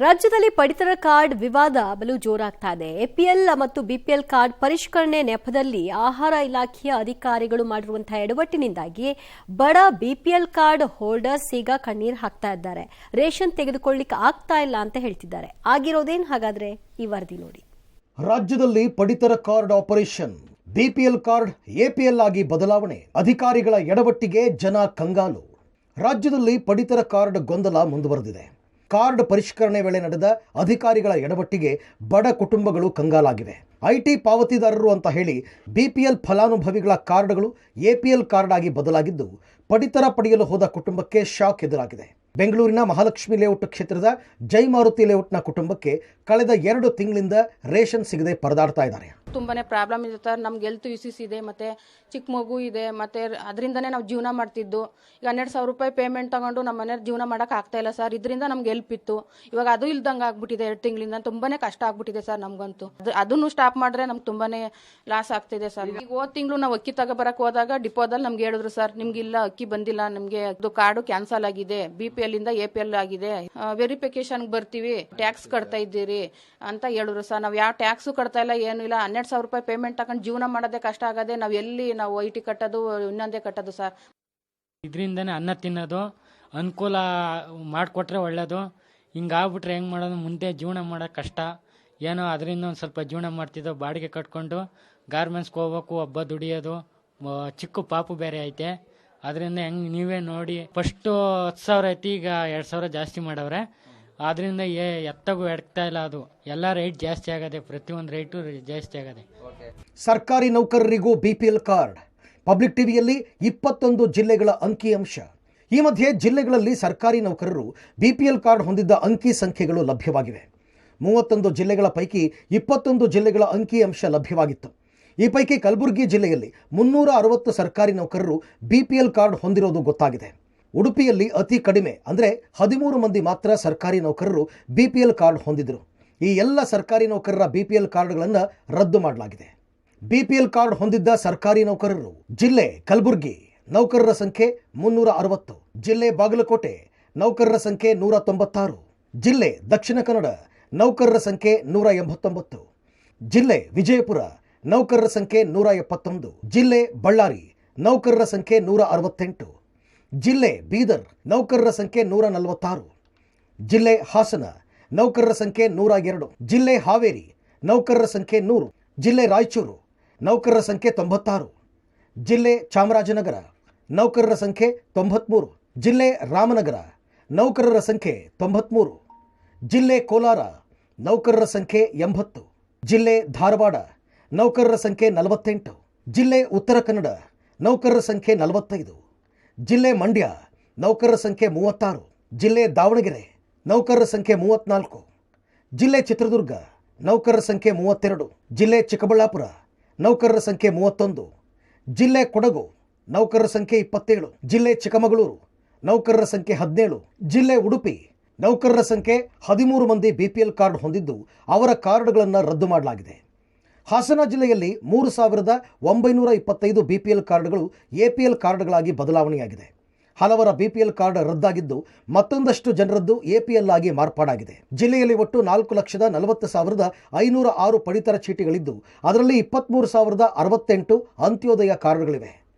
ರಾಜ್ಯದಲ್ಲಿ ಪಡಿತರ ಕಾರ್ಡ್ ವಿವಾದ ಬಲು ಜೋರಾಗ್ತಾ ಇದೆ. ಎಪಿಎಲ್ ಮತ್ತು ಬಿಪಿಎಲ್ ಕಾರ್ಡ್ ಪರಿಷ್ಕರಣೆ ನೆಪದಲ್ಲಿ ಆಹಾರ ಇಲಾಖೆಯ ಅಧಿಕಾರಿಗಳು ಮಾಡಿರುವಂತಹ ಎಡವಟ್ಟಿನಿಂದಾಗಿ ಬಡ ಬಿಪಿಎಲ್ ಕಾರ್ಡ್ ಹೋಲ್ಡರ್ಸ್ ಈಗ ಕಣ್ಣೀರು ಹಾಕ್ತಾ ಇದ್ದಾರೆ. ರೇಷನ್ ತೆಗೆದುಕೊಳ್ಳಿಕ್ಕೆ ಆಗ್ತಾ ಇಲ್ಲ ಅಂತ ಹೇಳ್ತಿದ್ದಾರೆ. ಆಗಿರೋದೇನು ಹಾಗಾದ್ರೆ ಈ ವರದಿ ನೋಡಿ. ರಾಜ್ಯದಲ್ಲಿ ಪಡಿತರ card operation, BPL card APL ಆಗಿ ಬದಲಾವಣೆ, ಅಧಿಕಾರಿಗಳ ಎಡವಟ್ಟಿಗೆ ಜನ ಕಂಗಾಲು. ರಾಜ್ಯದಲ್ಲಿ ಪಡಿತರ ಕಾರ್ಡ್ ಗೊಂದಲ ಮುಂದುವರೆದಿದೆ. ಕಾರ್ಡ್ ಪರಿಷ್ಕರಣೆ ವೇಳೆ ನಡೆದ ಅಧಿಕಾರಿಗಳ ಎಡವಟ್ಟಿಗೆ ಬಡ ಕುಟುಂಬಗಳು ಕಂಗಾಲಾಗಿವೆ. ಐಟಿ ಪಾವತಿದಾರರು ಅಂತ ಹೇಳಿ ಬಿಪಿಎಲ್ ಫಲಾನುಭವಿಗಳ ಕಾರ್ಡ್ಗಳು ಎಪಿಎಲ್ ಕಾರ್ಡ್ ಆಗಿ ಬದಲಾಗಿದ್ದು ಪಡಿತರ ಪಡೆಯಲು ಹೋದ ಕುಟುಂಬಕ್ಕೆ ಶಾಕ್ ಎದುರಾಗಿದೆ. ಬೆಂಗಳೂರಿನ ಮಹಾಲಕ್ಷ್ಮಿ ಲೇಔಟ್ ಕ್ಷೇತ್ರದ ಜೈ ಮಾರುತಿ ಲೇಔಟ್ನ ಕುಟುಂಬಕ್ಕೆ ಕಳೆದ 2 ತಿಂಗಳಿಂದ ರೇಷನ್ ಸಿಗದೆ ಪರದಾಡ್ತಾ ಇದ್ದಾರೆ. ತುಂಬಾನೇ ಪ್ರಾಬ್ಲಮ್ ಇದೆ ಸರ್. ನಮ್ಗೆ ಹೆಲ್ತ್ ಇಶ್ಯೂಸ್ ಇದೆ, ಮತ್ತೆ ಚಿಕ್ಕ ಮಗು ಇದೆ, ಮತ್ತೆ ಅದರಿಂದನೇ ನಾವು ಜೀವನ ಮಾಡ್ತಿದ್ದು. ಈಗ 12,000 ರೂಪಾಯಿ ಪೇಮೆಂಟ್ ತಗೊಂಡು ನಮ್ಮ ಮನೆಯವ್ರು ಜೀವನ ಮಾಡಕ್ ಆಗ್ತಾ ಇಲ್ಲ ಸರ್. ಇದರಿಂದ ನಮ್ಗೆ ಹೆಲ್ಪ್ ಇತ್ತು, ಇವಾಗ ಅದು ಇಲ್ದಂಗೆ ಆಗ್ಬಿಟ್ಟಿದೆ. 2 ತಿಂಗಳಿಂದ ತುಂಬಾನೇ ಕಷ್ಟ ಆಗ್ಬಿಟ್ಟಿದೆ ಸರ್ ನಮ್ಗಂತೂ. ಅದನ್ನು ಸ್ಟಾಪ್ ಮಾಡಿದ್ರೆ ನಮ್ಗೆ ತುಂಬಾನೇ ಲಾಸ್ ಆಗ್ತಿದೆ ಸರ್. ಈಗ ಹೋದ ತಿಂಗಳು ನಾವು ಅಕ್ಕಿ ತಗೋಬರಕ್ ಹೋದಾಗ ಡಿಪೋದಲ್ಲಿ ನಮ್ಗೆ ಹೇಳಿದ್ರು ಸರ್, ನಿಮ್ಗೆ ಇಲ್ಲ ಅಕ್ಕಿ ಬಂದಿಲ್ಲ, ನಿಮ್ಗೆ ಅದು ಕಾರ್ಡು ಕ್ಯಾನ್ಸಲ್ ಆಗಿದೆ, ಬಿಪಿಎಲ್ ಇಂದ ಎಪಿಎಲ್ ಆಗಿದೆ, ವೆರಿಫಿಕೇಶನ್ ಬರ್ತೀವಿ, ಟ್ಯಾಕ್ಸ್ ಕಟ್ತಾ ಇದ್ದೀರಿ ಅಂತ ಹೇಳಿದ್ರು ಸರ್. ನಾವು ಯಾವ ಟ್ಯಾಕ್ಸು ಕಟ್ತಾ ಇಲ್ಲ, ಏನು ಇಲ್ಲ. 12,000 ರೂಪಾಯಿ ಪೇಮೆಂಟ್ ತಗೊಂಡು ಜೀವನ ಮಾಡೋದೇ ಕಷ್ಟ ಆಗದೆ. ನಾವು ಎಲ್ಲಿ ನಾವು ಐಟಿ ಕಟ್ಟೋದು, ಇನ್ನೊಂದೇ ಕಟ್ಟೋದು ಸರ್. ಇದರಿಂದನೇ ಅನ್ನ ತಿನ್ನೋದು, ಅನುಕೂಲ ಮಾಡಿಕೊಟ್ರೆ ಒಳ್ಳೇದು. ಹಿಂಗಾಗ್ಬಿಟ್ರೆ ಹೆಂಗೆ ಮಾಡೋದು? ಮುಂದೆ ಜೀವನ ಮಾಡೋಕೆ ಕಷ್ಟ. ಏನೋ ಅದರಿಂದ ಒಂದು ಸ್ವಲ್ಪ ಜೀವನ ಮಾಡ್ತಿದ್ದೋ, ಬಾಡಿಗೆ ಕಟ್ಕೊಂಡು ಗಾರ್ಮೆಂಟ್ಸ್ಗೆ ಹೋಗ್ಬೇಕು, ಹಬ್ಬ ದುಡಿಯೋದು, ಚಿಕ್ಕ ಪಾಪು ಬೇರೆ ಐತೆ. ಅದರಿಂದ ಹೆಂಗೆ ನೀವೇ ನೋಡಿ, ಫಸ್ಟು 10,000 ಐತಿ, ಈಗ 2,000 ಜಾಸ್ತಿ ಮಾಡವ್ರೆ. ಆದ್ರಿಂದ ಎತ್ತಗೂ ಎಡ್ತಾ ಇಲ್ಲ. ಅದು ಎಲ್ಲ ರೇಟ್ ಜಾಸ್ತಿ ಆಗದೆ, ಪ್ರತಿಯೊಂದು ರೇಟು ಜಾಸ್ತಿ ಆಗದೆ. ಸರ್ಕಾರಿ ನೌಕರರಿಗೂ ಬಿಪಿಎಲ್ ಕಾರ್ಡ್. ಪಬ್ಲಿಕ್ ಟಿವಿಯಲ್ಲಿ 21 ಜಿಲ್ಲೆಗಳ ಅಂಕಿಅಂಶ. ಈ ಮಧ್ಯೆ ಜಿಲ್ಲೆಗಳಲ್ಲಿ ಸರ್ಕಾರಿ ನೌಕರರು ಬಿಪಿಎಲ್ ಕಾರ್ಡ್ ಹೊಂದಿದ್ದ ಅಂಕಿ ಸಂಖ್ಯೆಗಳು ಲಭ್ಯವಾಗಿವೆ. 31 ಜಿಲ್ಲೆಗಳ ಪೈಕಿ 21 ಜಿಲ್ಲೆಗಳ ಅಂಕಿಅಂಶ ಲಭ್ಯವಾಗಿತ್ತು. ಈ ಪೈಕಿ ಕಲಬುರಗಿ ಜಿಲ್ಲೆಯಲ್ಲಿ 360 ಸರ್ಕಾರಿ ನೌಕರರು ಬಿಪಿಎಲ್ ಕಾರ್ಡ್ ಹೊಂದಿರೋದು ಗೊತ್ತಾಗಿದೆ. ಉಡುಪಿಯಲ್ಲಿ ಅತಿ ಕಡಿಮೆ ಅಂದರೆ 13 ಮಂದಿ ಮಾತ್ರ ಸರ್ಕಾರಿ ನೌಕರರು ಬಿಪಿಎಲ್ ಕಾರ್ಡ್ ಹೊಂದಿದ್ರು. ಈ ಎಲ್ಲ ಸರ್ಕಾರಿ ನೌಕರರ ಬಿಪಿಎಲ್ ಕಾರ್ಡ್ಗಳನ್ನು ರದ್ದು ಮಾಡಲಾಗಿದೆ. ಬಿಪಿಎಲ್ ಕಾರ್ಡ್ ಹೊಂದಿದ್ದ ಸರ್ಕಾರಿ ನೌಕರರು: ಜಿಲ್ಲೆ ಕಲಬುರಗಿ, ನೌಕರರ ಸಂಖ್ಯೆ 360. ಜಿಲ್ಲೆ ಬಾಗಲಕೋಟೆ, ನೌಕರರ ಸಂಖ್ಯೆ 196. ಜಿಲ್ಲೆ ದಕ್ಷಿಣ ಕನ್ನಡ, ನೌಕರರ ಸಂಖ್ಯೆ 189. ಜಿಲ್ಲೆ ವಿಜಯಪುರ, ನೌಕರರ ಸಂಖ್ಯೆ 171. ಜಿಲ್ಲೆ ಬಳ್ಳಾರಿ, ನೌಕರರ ಸಂಖ್ಯೆ 168. ಜಿಲ್ಲೆ ಬೀದರ್, ನೌಕರರ ಸಂಖ್ಯೆ 146. ಜಿಲ್ಲೆ ಹಾಸನ, ನೌಕರರ ಸಂಖ್ಯೆ 102. ಜಿಲ್ಲೆ ಹಾವೇರಿ, ನೌಕರರ ಸಂಖ್ಯೆ 100. ಜಿಲ್ಲೆ ರಾಯಚೂರು, ನೌಕರರ ಸಂಖ್ಯೆ 96. ಜಿಲ್ಲೆ ಚಾಮರಾಜನಗರ, ನೌಕರರ ಸಂಖ್ಯೆ 93. ಜಿಲ್ಲೆ ರಾಮನಗರ, ನೌಕರರ ಸಂಖ್ಯೆ 93. ಜಿಲ್ಲೆ ಕೋಲಾರ, ನೌಕರರ ಸಂಖ್ಯೆ 80. ಜಿಲ್ಲೆ ಧಾರವಾಡ, ನೌಕರರ ಸಂಖ್ಯೆ 48. ಜಿಲ್ಲೆ ಉತ್ತರ ಕನ್ನಡ, ನೌಕರರ ಸಂಖ್ಯೆ 45. ಜಿಲ್ಲೆ ಮಂಡ್ಯ, ನೌಕರರ ಸಂಖ್ಯೆ 36. ಜಿಲ್ಲೆ ದಾವಣಗೆರೆ, ನೌಕರರ ಸಂಖ್ಯೆ 34. ಜಿಲ್ಲೆ ಚಿತ್ರದುರ್ಗ, ನೌಕರರ ಸಂಖ್ಯೆ 32. ಜಿಲ್ಲೆ ಚಿಕ್ಕಬಳ್ಳಾಪುರ, ನೌಕರರ ಸಂಖ್ಯೆ 31. ಜಿಲ್ಲೆ ಕೊಡಗು, ನೌಕರರ ಸಂಖ್ಯೆ 27. ಜಿಲ್ಲೆ ಚಿಕ್ಕಮಗಳೂರು, ನೌಕರರ ಸಂಖ್ಯೆ 17. ಜಿಲ್ಲೆ ಉಡುಪಿ, ನೌಕರರ ಸಂಖ್ಯೆ 13 ಮಂದಿ ಬಿಪಿಎಲ್ ಕಾರ್ಡ್ ಹೊಂದಿದ್ದು ಅವರ ಕಾರ್ಡ್ಗಳನ್ನು ರದ್ದು ಮಾಡಲಾಗಿದೆ. ಹಾಸನ ಜಿಲ್ಲೆಯಲ್ಲಿ 3,925 ಬಿಪಿಎಲ್ ಕಾರ್ಡ್ಗಳು ಎಪಿಎಲ್ ಕಾರ್ಡ್ಗಳಾಗಿ ಬದಲಾವಣೆಯಾಗಿದೆ. ಹಲವರ ಬಿಪಿಎಲ್ ಕಾರ್ಡ್ ರದ್ದಾಗಿದ್ದು ಮತ್ತೊಂದಷ್ಟು ಜನರದ್ದು ಎಪಿಎಲ್ ಆಗಿ ಮಾರ್ಪಾಡಾಗಿದೆ. ಜಿಲ್ಲೆಯಲ್ಲಿ ಒಟ್ಟು 4,40,506 ಪಡಿತರ ಚೀಟಿಗಳಿದ್ದು ಅದರಲ್ಲಿ 23,068 ಅಂತ್ಯೋದಯ ಕಾರ್ಡ್ಗಳಿವೆ.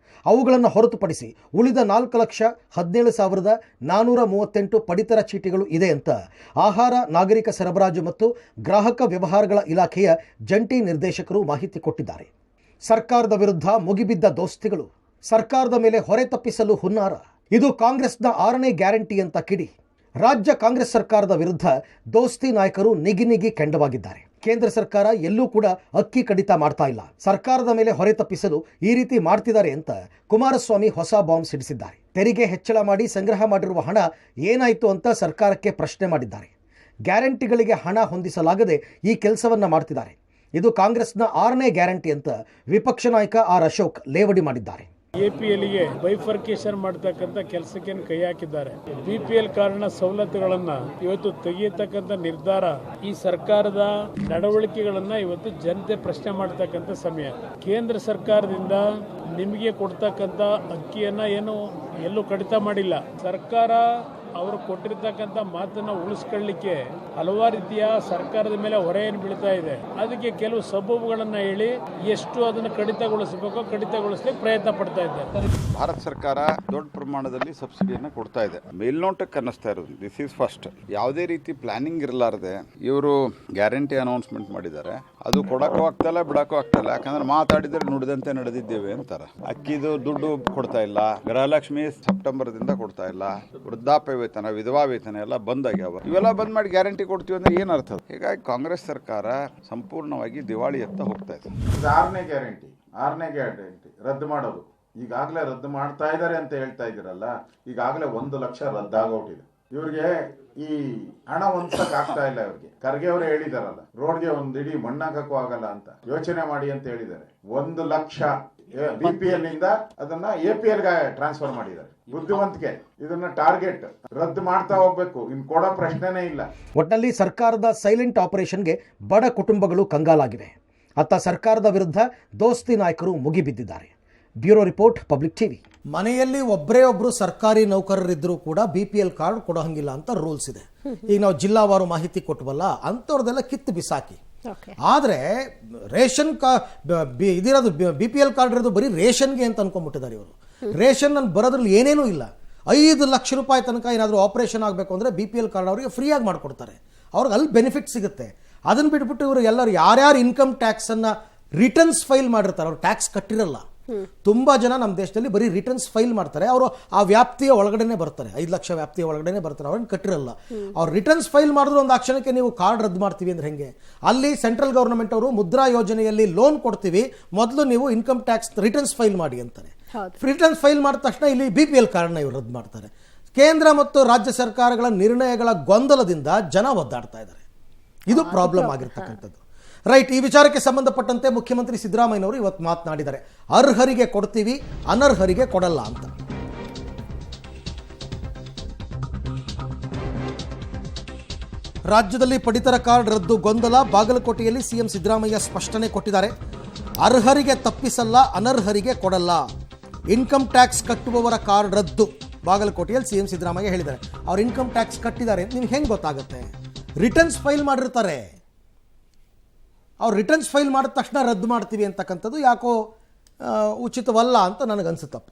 ಅವುಗಳನ್ನು ಹೊರತುಪಡಿಸಿ ಉಳಿದ 4,17,438 ಪಡಿತರ ಚೀಟಿಗಳು ಇದೆ ಅಂತ ಆಹಾರ, ನಾಗರಿಕ ಸರಬರಾಜು ಮತ್ತು ಗ್ರಾಹಕ ವ್ಯವಹಾರಗಳ ಇಲಾಖೆಯ ಜಂಟಿ ನಿರ್ದೇಶಕರು ಮಾಹಿತಿ ಕೊಟ್ಟಿದ್ದಾರೆ. ಸರ್ಕಾರದ ವಿರುದ್ಧ ಮುಗಿಬಿದ್ದ ದೋಸ್ತಿಗಳು, ಸರ್ಕಾರದ ಮೇಲೆ ಹೊರೆ ತಪ್ಪಿಸಲು ಹುನ್ನಾರ. ಇದು ಕಾಂಗ್ರೆಸ್ನ 6ನೇ ಗ್ಯಾರಂಟಿ ಅಂತ ಕಿಡಿ. ರಾಜ್ಯ ಕಾಂಗ್ರೆಸ್ ಸರ್ಕಾರದ ವಿರುದ್ಧ ದೋಸ್ತಿ ನಾಯಕರು ನಿಗಿ ಕೆಂಡವಾಗಿದ್ದಾರೆ. ಕೇಂದ್ರ ಸರ್ಕಾರ ಎಲ್ಲೂ ಕೂಡ ಅಕ್ಕಿ ಕಡಿತ ಮಾಡ್ತಾ ಇಲ್ಲ, ಸರ್ಕಾರದ ಮೇಲೆ ಹೊರೆ ತಪ್ಪಿಸಲು ಈ ರೀತಿ ಮಾಡ್ತಿದ್ದಾರೆ ಅಂತ ಕುಮಾರಸ್ವಾಮಿ ಹೊಸ ಬಾಂಬ್ ಸಿಡಿಸಿದ್ದಾರೆ. ತೆರಿಗೆ ಹೆಚ್ಚಳ ಮಾಡಿ ಸಂಗ್ರಹ ಮಾಡಿರುವ ಹಣ ಏನಾಯಿತು ಅಂತ ಸರ್ಕಾರಕ್ಕೆ ಪ್ರಶ್ನೆ ಮಾಡಿದ್ದಾರೆ. ಗ್ಯಾರಂಟಿಗಳಿಗೆ ಹಣ ಹೊಂದಿಸಲಾಗದೆ ಈ ಕೆಲಸವನ್ನ ಮಾಡ್ತಿದ್ದಾರೆ. ಇದು ಕಾಂಗ್ರೆಸ್ನ 6ನೇ ಗ್ಯಾರಂಟಿ ಅಂತ ವಿಪಕ್ಷ ನಾಯಕ ಆರ್ ಅಶೋಕ್ ಲೇವಡಿ ಮಾಡಿದ್ದಾರೆ. ಎಪಿಎಲ್ಗೆ ಬೈಫರ್ಕೇಶನ್ ಮಾಡತಕ್ಕಂಥ ಕೆಲಸಕ್ಕೆ ಕೈ ಹಾಕಿದ್ದಾರೆ. ಬಿಪಿಎಲ್ ಕಾರ್ಡ್ನ ಸವಲತ್ತುಗಳನ್ನ ಇವತ್ತು ತೆಗೆಯತಕ್ಕಂಥ ನಿರ್ಧಾರ, ಈ ಸರ್ಕಾರದ ನಡವಳಿಕೆಗಳನ್ನ ಇವತ್ತು ಜನತೆ ಪ್ರಶ್ನೆ ಮಾಡತಕ್ಕಂಥ ಸಮಯ. ಕೇಂದ್ರ ಸರ್ಕಾರದಿಂದ ನಿಮಗೆ ಕೊಡ್ತಕ್ಕಂಥ ಅಕ್ಕಿಯನ್ನ ಏನು ಎಲ್ಲೂ ಕಡಿತ ಮಾಡಿಲ್ಲ. ಸರ್ಕಾರ ಅವರು ಕೊಟ್ಟಿರ್ತಕ್ಕಂಥ ಮಾತನ್ನ ಉಳಿಸ್ಕೊಳ್ಳಿಕ್ಕೆ ಹಲವಾರು ರೀತಿಯ ಸರ್ಕಾರದ ಮೇಲೆ ಹೊರೆ ಏನು ಬೀಳ್ತಾ ಇದೆ. ಅದಕ್ಕೆ ಕೆಲವು ಸಬೂಬುಗಳನ್ನ ಹೇಳಿ ಎಷ್ಟು ಅದನ್ನು ಕಡಿತಗೊಳಿಸಬೇಕೋ ಕಡಿತಗೊಳಿಸಲಿಕ್ಕೆ ಪ್ರಯತ್ನ ಪಡ್ತಾ ಇದ್ದಾರೆ. ಭಾರತ ಸರ್ಕಾರ ದೊಡ್ಡ ಪ್ರಮಾಣದಲ್ಲಿ ಸಬ್ಸಿಡಿಯನ್ನು ಕೊಡ್ತಾ ಇದೆ. ಮೇಲ್ನೋಟಕ್ಕೆ ಅನ್ನಿಸ್ತಾ ಇರೋದು ದಿಸ್ ಈಸ್ ಫಸ್ಟ್. ಯಾವುದೇ ರೀತಿ ಪ್ಲಾನಿಂಗ್ ಇರಲಾರದೆ ಇವರು ಗ್ಯಾರಂಟಿ ಅನೌನ್ಸ್ಮೆಂಟ್ ಮಾಡಿದ್ದಾರೆ. ಅದು ಕೊಡಕ್ಕೂ ಆಗ್ತಾ ಇಲ್ಲ, ಬಿಡಕ್ಕೂ ಆಗ್ತಾ ಇಲ್ಲ. ಯಾಕಂದ್ರೆ ಮಾತಾಡಿದ್ರೆ ನುಡಿದಂತೆ ನಡೆದಿದ್ದೇವೆ ಅಂತಾರೆ. ಅಕ್ಕಿದು ದುಡ್ಡು ಕೊಡ್ತಾ ಇಲ್ಲ, ಗೃಹಲಕ್ಷ್ಮಿ ಸೆಪ್ಟೆಂಬರ್ದಿಂದ ಕೊಡ್ತಾ ಇಲ್ಲ, ವೃದ್ಧಾಪ್ಯ ವೇತನ, ವಿಧವಾ ವೇತನ ಎಲ್ಲ ಬಂದ್ ಆಗ್ಯಾವ. ಇವೆಲ್ಲ ಬಂದ್ ಮಾಡಿ ಗ್ಯಾರಂಟಿ ಕೊಡ್ತೀವಿ ಅಂದ್ರೆ ಏನ್ ಅರ್ಥ? ಹೀಗಾಗಿ ಕಾಂಗ್ರೆಸ್ ಸರ್ಕಾರ ಸಂಪೂರ್ಣವಾಗಿ ದಿವಾಳಿ ಎತ್ತ ಹೋಗ್ತಾ ಇದೆ. ಆರನೇ ಗ್ಯಾರಂಟಿ ರದ್ದು ಮಾಡೋದು ಈಗಾಗಲೇ ರದ್ದು ಮಾಡ್ತಾ ಇದ್ದಾರೆ ಅಂತ ಹೇಳ್ತಾ ಇದ್ದೀರಲ್ಲ, ಈಗಾಗಲೇ 1 ಲಕ್ಷ ರದ್ದಾಗೋಟಿದೆ. ಇವ್ರಿಗೆ ಈ ಹಣ ಹೊಂದಕ್ ಆಗ್ತಾ ಇಲ್ಲ. ಇವ್ರಿಗೆ ಖರ್ಗೆ ಅವರು ಹೇಳಿದಾರಲ್ಲ, ರೋಡ್ಗೆ ಒಂದ್ ಇಡೀ ಮಣ್ಣಾಕಕ್ಕೂ ಆಗಲ್ಲ ಅಂತ ಯೋಚನೆ ಮಾಡಿ ಅಂತ ಹೇಳಿದ್ದಾರೆ. 1 ಲಕ್ಷ BPL ನಿಂದ ಅದನ್ನ APL ಗೆ ಟ್ರಾನ್ಸ್ಫರ್ ಮಾಡಿದ್ದಾರೆ. ಬುದ್ಧಿವಂತಿಕೆ. ಇದನ್ನ ಟಾರ್ಗೆಟ್ ರದ್ದು ಮಾಡ್ತಾ ಹೋಗ್ಬೇಕು, ಇನ್ ಕೊಡೋ ಪ್ರಶ್ನೆನೇ ಇಲ್ಲ. ಒಟ್ಟಿನಲ್ಲಿ ಸರ್ಕಾರದ ಸೈಲೆಂಟ್ ಆಪರೇಷನ್ಗೆ ಬಡ ಕುಟುಂಬಗಳು ಕಂಗಾಲಾಗಿವೆ. ಅತ್ತ ಸರ್ಕಾರದ ವಿರುದ್ಧ ದೋಸ್ತಿ ನಾಯಕರು ಮುಗಿಬಿದ್ದಿದ್ದಾರೆ. Bureau report, public TV. ಮನೆಯಲ್ಲಿ ಒಬ್ಬರು ಸರ್ಕಾರಿ ನೌಕರರಿದ್ದರೂ ಕೂಡ BPL ಕಾರ್ಡ್ ಕೊಡೋ ಹಂಗಿಲ್ಲ ಅಂತ ರೂಲ್ಸ್ ಇದೆ. ಈಗ ನಾವು ಜಿಲ್ಲಾವಾರು ಮಾಹಿತಿ ಕೊಟ್ಟವಲ್ಲ, ಅಂಥವ್ರದೆಲ್ಲ ಕಿತ್ತು ಬಿಸಾಕಿ. ಆದರೆ ರೇಷನ್ ಇದಿರೋದು BPL ಕಾರ್ಡ್ ಇರೋದು ಬರೀ ರೇಷನ್ಗೆ ಅಂತ ಅನ್ಕೊಂಡ್ಬಿಟ್ಟಿದ್ದಾರೆ ಇವರು. ರೇಷನ್ ಬರೋದ್ರಲ್ಲಿ ಏನೇನೂ ಇಲ್ಲ. 5 ಲಕ್ಷ ರೂಪಾಯಿ ತನಕ ಏನಾದರೂ ಆಪರೇಷನ್ ಆಗಬೇಕು ಅಂದರೆ BPL ಕಾರ್ಡ್ ಅವರಿಗೆ ಫ್ರೀಯಾಗಿ ಮಾಡಿಕೊಡ್ತಾರೆ. ಅವ್ರಿಗೆ ಅಲ್ಲಿ ಬೆನಿಫಿಟ್ ಸಿಗುತ್ತೆ. ಅದನ್ನು ಬಿಟ್ಬಿಟ್ಟು ಇವರು ಎಲ್ಲರೂ ಯಾರ್ಯಾರು ಇನ್ಕಮ್ ಟ್ಯಾಕ್ಸನ್ನು ರಿಟರ್ನ್ಸ್ ಫೈಲ್ ಮಾಡಿರ್ತಾರೆ, ಅವ್ರು ಟ್ಯಾಕ್ಸ್ ಕಟ್ಟಿರಲ್ಲ. ತುಂಬ ಜನ ನಮ್ಮ ದೇಶದಲ್ಲಿ ಬರೀ ರಿಟರ್ನ್ಸ್ ಫೈಲ್ ಮಾಡ್ತಾರೆ. ಅವರು ಆ ವ್ಯಾಪ್ತಿಯ ಒಳಗಡೆನೆ ಬರ್ತಾರೆ, 5 ಲಕ್ಷ ವ್ಯಾಪ್ತಿಯ ಒಳಗಡೆನೆ ಬರ್ತಾರೆ, ಅವ್ರನ್ನ ಕಟ್ಟಿರಲ್ಲ. ಅವ್ರು ರಿಟರ್ನ್ಸ್ ಫೈಲ್ ಮಾಡಿದ್ರು ಒಂದು ಕ್ಷಣಕ್ಕೆ ನೀವು ಕಾರ್ಡ್ ರದ್ದು ಮಾಡ್ತೀವಿ ಅಂದ್ರೆ ಹೆಂಗೆ? ಅಲ್ಲಿ ಸೆಂಟ್ರಲ್ ಗೌರ್ಮೆಂಟ್ ಅವರು ಮುದ್ರಾ ಯೋಜನೆಯಲ್ಲಿ ಲೋನ್ ಕೊಡ್ತೀವಿ, ಮೊದಲು ನೀವು ಇನ್ಕಮ್ ಟ್ಯಾಕ್ಸ್ ರಿಟರ್ನ್ಸ್ ಫೈಲ್ ಮಾಡಿ ಅಂತಾರೆ. ರಿಟರ್ನ್ಸ್ ಫೈಲ್ ಮಾಡಿದ ತಕ್ಷಣ ಇಲ್ಲಿ BPL ಕಾರ್ಡ್ನ ಇವರು ರದ್ದು ಮಾಡ್ತಾರೆ. ಕೇಂದ್ರ ಮತ್ತು ರಾಜ್ಯ ಸರ್ಕಾರಗಳ ನಿರ್ಣಯಗಳ ಗೊಂದಲದಿಂದ ಜನ ಒದ್ದಾಡ್ತಾ ಇದ್ದಾರೆ. ಇದು ಪ್ರಾಬ್ಲಮ್ ಆಗಿರ್ತಕ್ಕಂಥದ್ದು. ರೈಟ್. ಈ ವಿಚಾರಕ್ಕೆ ಸಂಬಂಧಪಟ್ಟಂತೆ ಮುಖ್ಯಮಂತ್ರಿ ಸಿದ್ದರಾಮಯ್ಯನವರು ಇವತ್ತು ಮಾತನಾಡಿದ್ದಾರೆ. ಅರ್ಹರಿಗೆ ಕೊಡ್ತೀವಿ, ಅನರ್ಹರಿಗೆ ಕೊಡಲ್ಲ ಅಂತ. ರಾಜ್ಯದಲ್ಲಿ ಪಡಿತರ ಕಾರ್ಡ್ ರದ್ದು ಗೊಂದಲ. ಬಾಗಲಕೋಟೆಯಲ್ಲಿ ಸಿಎಂ ಸಿದ್ದರಾಮಯ್ಯ ಸ್ಪಷ್ಟನೆ ಕೊಟ್ಟಿದ್ದಾರೆ. ಅರ್ಹರಿಗೆ ತಪ್ಪಿಸಲ್ಲ, ಅನರ್ಹರಿಗೆ ಕೊಡಲ್ಲ. ಇನ್ಕಮ್ ಟ್ಯಾಕ್ಸ್ ಕಟ್ಟುವವರ ಕಾರ್ಡ್ ರದ್ದು. ಬಾಗಲಕೋಟೆಯಲ್ಲಿ ಸಿಎಂ ಸಿದ್ದರಾಮಯ್ಯ ಹೇಳಿದ್ದಾರೆ. ಅವ್ರು ಇನ್ಕಮ್ ಟ್ಯಾಕ್ಸ್ ಕಟ್ಟಿದ್ದಾರೆ ನಿಮ್ಗೆ ಹೆಂಗೆ ಗೊತ್ತಾಗುತ್ತೆ? ರಿಟರ್ನ್ಸ್ ಫೈಲ್ ಮಾಡಿರ್ತಾರೆ. ಅವ್ರು ರಿಟರ್ನ್ಸ್ ಫೈಲ್ ಮಾಡಿದ ತಕ್ಷಣ ರದ್ದು ಮಾಡ್ತೀವಿ ಅಂತಕ್ಕಂಥದ್ದು ಯಾಕೋ ಉಚಿತವಲ್ಲ ಅಂತ ನನಗನ್ಸುತ್ತಪ್ಪ.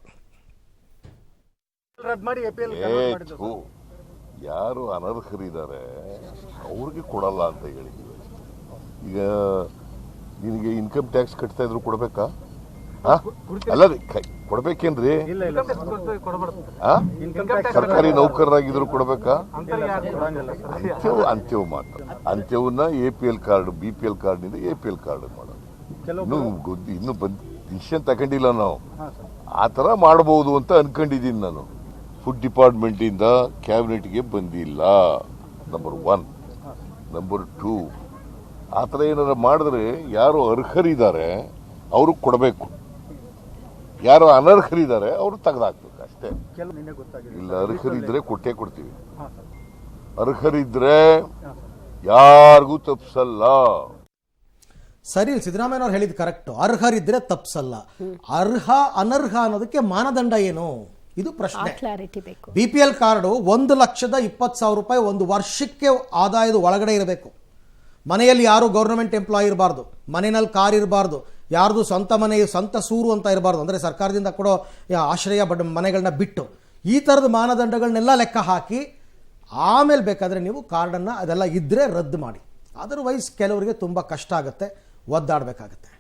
ಯಾರು ಅನರ್ಹರಿದ್ದಾರೆ ಅವ್ರಿಗೆ ಕೊಡಲ್ಲ ಅಂತ ಹೇಳಿದ್ದೀವಿ. ಈಗ ನಿನಗೆ ಇನ್ಕಮ್ ಟ್ಯಾಕ್ಸ್ ಕಟ್ತಾ ಇದ್ರು ಕೊಡ್ಬೇಕಾ? ಅಲ್ಲ ಕೊಡ್ಬೇಕೇನ್ರಿ? ಸರ್ಕಾರಿ ನೌಕರರಾಗಿದ್ರು ಕೊಡ್ಬೇಕಾ? ಅಂತ್ಯವು ಮಾತ್ರ. ಅಂತ್ಯವನ್ನ APL ಕಾರ್ಡ್, BPL ಕಾರ್ಡ್ನಿಂದ APL ಕಾರ್ಡ್ ಮಾಡೋದು. ಇನ್ನು ಡಿಸಿಷನ್ ತಗೊಂಡಿಲ್ಲ ನಾವು. ಆ ಥರ ಮಾಡಬಹುದು ಅಂತ ಅನ್ಕೊಂಡಿದ್ದೀನಿ ನಾನು. ಫುಡ್ ಡಿಪಾರ್ಟ್ಮೆಂಟಿಂದ ಕ್ಯಾಬಿನೆಟ್ಗೆ ಬಂದಿಲ್ಲ, ನಂಬರ್ 1. ನಂಬರ್ 2, ಆ ಥರ ಏನಾದ್ರು ಮಾಡಿದ್ರೆ ಯಾರು ಅರ್ಹರಿದ್ದಾರೆ ಅವರು ಕೊಡಬೇಕು, ಯಾರು ಅನರ್ಹರಿದ್ದಾರೆ ಅವರು ತೆಗೆದಾಕ್ಬೇಕು ಅಷ್ಟೇ. ಇಲ್ಲ, ಅರ್ಹರಿದ್ರೆ ಕೊಟ್ಟೇ ಕೊಡ್ತೀವಿ. ಅರ್ಹರಿದ್ರೆ ಯಾರಿಗೂ ತಪ್ಪಿಸಲ್ಲ. ಸರಿ, ಸಿದ್ದರಾಮಯ್ಯನವ್ರು ಹೇಳಿದ್ ಕರೆಕ್ಟು. ಅರ್ಹರಿದ್ರೆ ತಪ್ಪಿಸಲ್ಲ. ಅರ್ಹ ಅನರ್ಹ ಅನ್ನೋದಕ್ಕೆ ಮಾನದಂಡ ಏನು? ಇದು ಪ್ರಶ್ನೆ. BPL ಕಾರ್ಡು 1,20,000 ರೂಪಾಯಿ ಒಂದು ವರ್ಷಕ್ಕೆ ಆದಾಯದ ಒಳಗಡೆ ಇರಬೇಕು. ಮನೆಯಲ್ಲಿ ಯಾರು ಗೌರ್ಮೆಂಟ್ ಎಂಪ್ಲಾಯ್ ಇರಬಾರ್ದು, ಮನೆಯಲ್ಲಿ ಕಾರ್ ಇರಬಾರ್ದು, ಯಾರ್ದು ಸ್ವಂತ ಮನೆ ಸ್ವಂತ ಸೂರು ಅಂತ ಇರಬಾರ್ದು, ಅಂದರೆ ಸರ್ಕಾರದಿಂದ ಕೊಡೋ ಆಶ್ರಯ ಮನೆಗಳನ್ನ ಬಿಟ್ಟು. ಈ ಥರದ ಮಾನದಂಡಗಳನ್ನೆಲ್ಲ ಲೆಕ್ಕ ಹಾಕಿ ಆಮೇಲೆ ಬೇಕಾದರೆ ನೀವು ಕಾರ್ಡನ್ನು ಅದೆಲ್ಲ ಇದ್ದರೆ ರದ್ದು ಮಾಡಿ. ಅದರ್ವೈಸ್ ಕೆಲವರಿಗೆ ತುಂಬ ಕಷ್ಟ ಆಗುತ್ತೆ, ಒದ್ದಾಡಬೇಕಾಗತ್ತೆ.